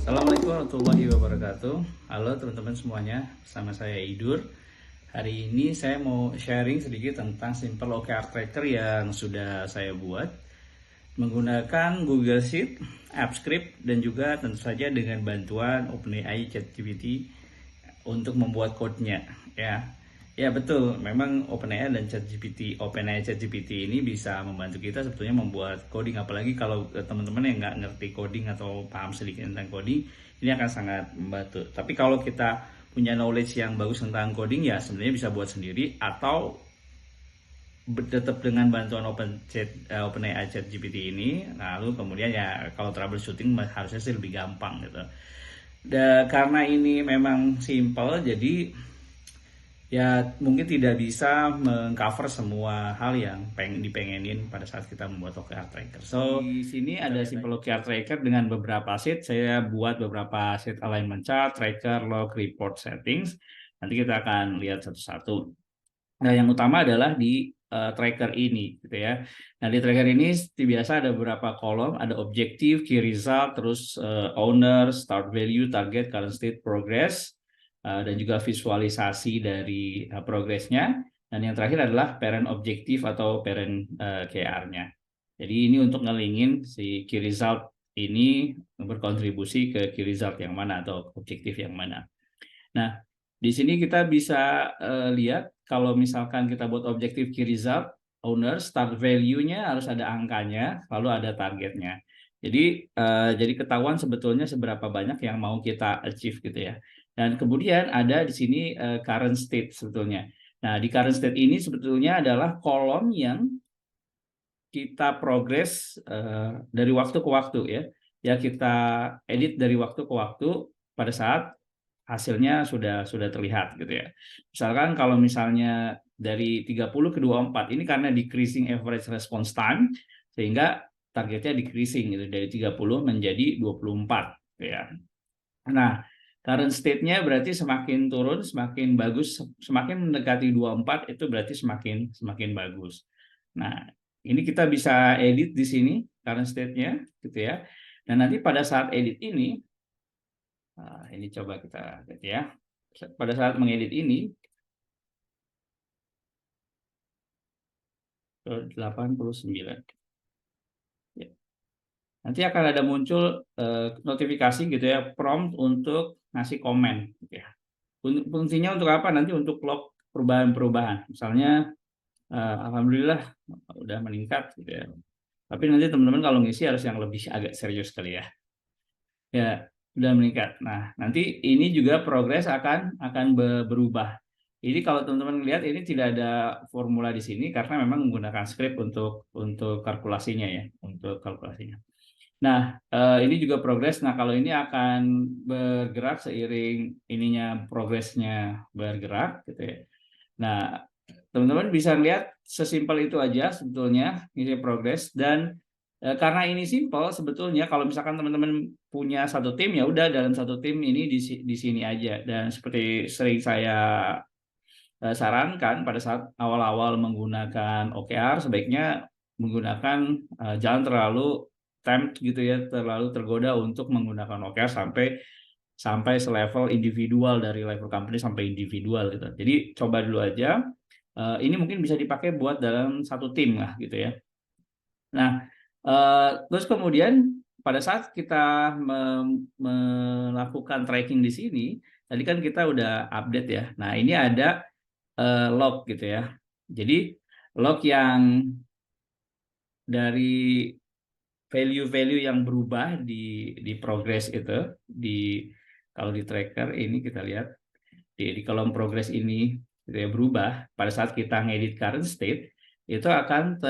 Assalamualaikum warahmatullahi wabarakatuh. Halo teman-teman semuanya, bersama saya Idur. Hari ini saya mau sharing sedikit tentang simple OKR tracker yang sudah saya buat menggunakan Google Sheet, AppScript, dan juga tentu saja dengan bantuan OpenAI ChatGPT untuk membuat code-nya, ya. Ya betul, memang OpenAI dan OpenAI ChatGPT ini bisa membantu kita sebetulnya membuat coding, apalagi kalau teman-teman yang nggak ngerti coding atau paham sedikit tentang coding, ini akan sangat membantu. Tapi kalau kita punya knowledge yang bagus tentang coding, ya sebenarnya bisa buat sendiri atau tetap dengan bantuan OpenAI ChatGPT ini. Lalu kemudian ya kalau troubleshooting harusnya sih lebih gampang gitu. Karena ini memang simple, jadi ya mungkin tidak bisa mengcover semua hal yang dipengenin pada saat kita membuat OKR tracker. So di sini ada simple OKR tracker dengan beberapa sheet. Saya buat beberapa sheet alignment chart, tracker, log, report, settings. Nanti kita akan lihat satu-satu. Nah, yang utama adalah di tracker ini, gitu ya. Nah, di tracker ini seperti biasa ada beberapa kolom, ada objektif, key result, terus owner, start value, target, current state, progress, dan juga visualisasi dari progresnya. Dan yang terakhir adalah parent objektif atau parent KR-nya. Jadi ini untuk ngelingin si key result ini berkontribusi ke key result yang mana atau objektif yang mana. Nah, di sini kita bisa lihat kalau misalkan kita buat objektif key result, owner, start value-nya harus ada angkanya, lalu ada targetnya. Jadi ketahuan sebetulnya seberapa banyak yang mau kita achieve gitu ya. Dan kemudian ada di sini current state sebetulnya. Nah, di current state ini sebetulnya adalah kolom yang kita progres dari waktu ke waktu ya. Ya kita edit dari waktu ke waktu pada saat hasilnya sudah terlihat gitu ya. Misalkan kalau misalnya dari 30 ke 24 ini karena decreasing average response time sehingga targetnya decreasing gitu dari 30 menjadi 24 gitu ya. Nah, current state-nya berarti semakin turun semakin bagus, semakin mendekati 24 itu berarti semakin bagus. Nah, ini kita bisa edit di sini current state-nya gitu ya. Dan nanti pada saat edit ini ini coba kita lihat ya. Pada saat mengedit ini, 89. Ya. Nanti akan ada muncul notifikasi gitu ya, prompt untuk ngasih komen. Gitu ya. Fungsinya untuk apa? Nanti untuk log perubahan-perubahan. Misalnya, alhamdulillah udah meningkat gitu ya. Tapi nanti teman-teman kalau ngisi harus yang lebih agak serius kali ya. Ya, sudah meningkat. Nah, nanti ini juga progres akan berubah. Jadi kalau teman-teman lihat ini tidak ada formula di sini karena memang menggunakan script untuk kalkulasinya ya, untuk kalkulasinya. Nah, ini juga progres. Nah, kalau ini akan bergerak seiring ininya progresnya bergerak gitu ya. Nah, teman-teman bisa lihat sesimpel itu aja sebetulnya ini progres. Dan karena ini simpel sebetulnya kalau misalkan teman-teman punya satu tim ya udah dalam satu tim ini di sini aja. Dan seperti sering saya sarankan pada saat awal-awal menggunakan OKR sebaiknya menggunakan jangan terlalu tempt gitu ya, terlalu tergoda untuk menggunakan OKR sampai selevel individual, dari level company sampai individual gitu. Jadi coba dulu aja. Ini mungkin bisa dipakai buat dalam satu tim lah gitu ya. Nah, terus kemudian pada saat kita melakukan tracking di sini, tadi kan kita udah update ya. Nah, ini ada log gitu ya. Jadi log yang dari value-value yang berubah di progress itu, kalau di tracker ini kita lihat di kolom progress ini gitu ya, berubah pada saat kita ngedit current state itu akan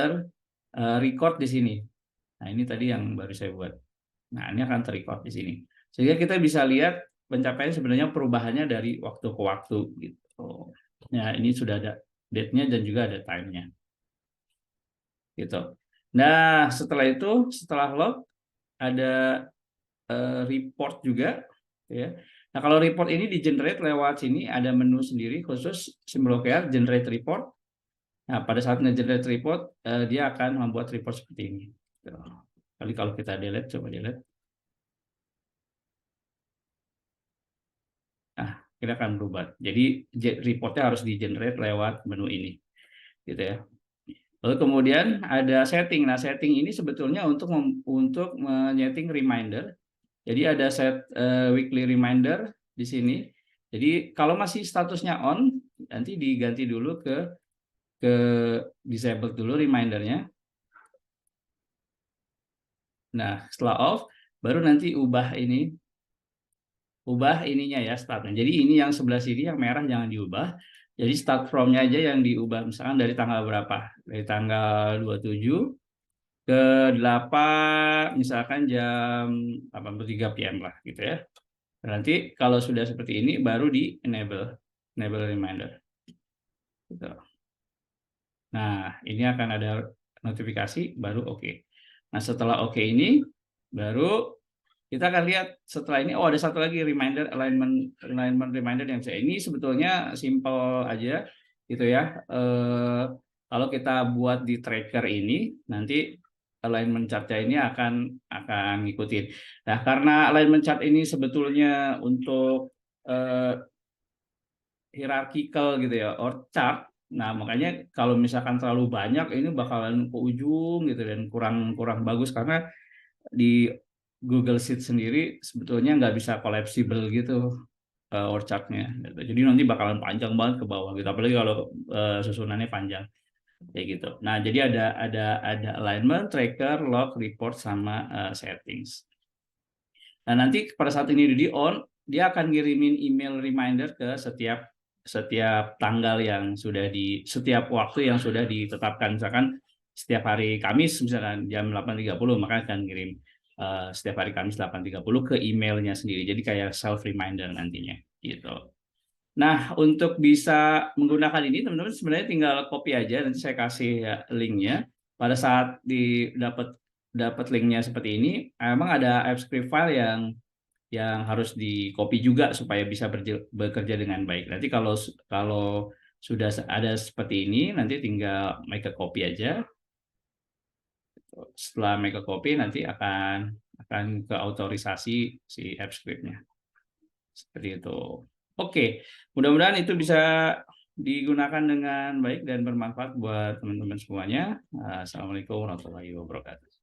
record di sini. Nah, ini tadi yang baru saya buat. Nah, ini akan terrecord di sini. Sehingga kita bisa lihat pencapaian sebenarnya perubahannya dari waktu ke waktu gitu. Nah, ini sudah ada date-nya dan juga ada time-nya. Gitu. Nah, setelah log ada report juga ya. Nah, kalau report ini di generate lewat sini ada menu sendiri khusus simbol OKR generate report. Nah, pada saat nge-generate report dia akan membuat report seperti ini. Kali kalau kita delete, coba delete. ini akan berubah. Jadi reportnya harus di-generate lewat menu ini, gitu ya. Lalu kemudian ada setting. Nah, setting ini sebetulnya untuk menyeting reminder. Jadi ada set weekly reminder di sini. Jadi kalau masih statusnya on, nanti diganti dulu ke disable dulu remindernya. Nah, setelah off, baru nanti ubah ininya ya startnya. Jadi ini yang sebelah sini yang merah jangan diubah. Jadi start from-nya aja yang diubah. Misalkan dari tanggal berapa? Dari tanggal 27 ke 8 misalkan jam 8:03 PM lah gitu ya. Nanti kalau sudah seperti ini baru di enable reminder. Gitu. Nah, ini akan ada notifikasi baru oke. Nah, setelah oke ini baru kita akan lihat setelah ini ada satu lagi reminder alignment reminder yang saya ini sebetulnya simple aja gitu ya. Kalau kita buat di tracker ini nanti alignment chartnya ini akan ngikutin. Nah, karena alignment chart ini sebetulnya untuk hierarchical gitu ya, or chart. Nah, makanya kalau misalkan terlalu banyak ini bakalan ke ujung gitu dan kurang bagus karena di Google Sheet sendiri sebetulnya nggak bisa collapsible gitu org chart-nya. Gitu. Jadi nanti bakalan panjang banget ke bawah gitu. Apalagi kalau susunannya panjang kayak gitu. Nah, jadi ada alignment, tracker, log, report sama settings. Nah, nanti pada saat ini di on, dia akan ngirimin email reminder ke setiap tanggal yang sudah setiap waktu yang sudah ditetapkan. Misalkan setiap hari Kamis misalkan jam 8:30 maka akan kirim setiap hari Kamis 8:30 ke emailnya sendiri. Jadi kayak self reminder nantinya gitu. Nah, untuk bisa menggunakan ini teman-teman sebenarnya tinggal copy aja, nanti saya kasih ya, linknya. Pada saat dapat linknya seperti ini, emang ada AppScript file yang harus di copy juga supaya bisa bekerja dengan baik. Nanti kalau sudah ada seperti ini, nanti tinggal make a copy aja. Setelah make a copy nanti akan ke autorisasi si AppScript-nya. Seperti itu. Oke, mudah-mudahan itu bisa digunakan dengan baik dan bermanfaat buat teman-teman semuanya. Assalamualaikum warahmatullahi wabarakatuh.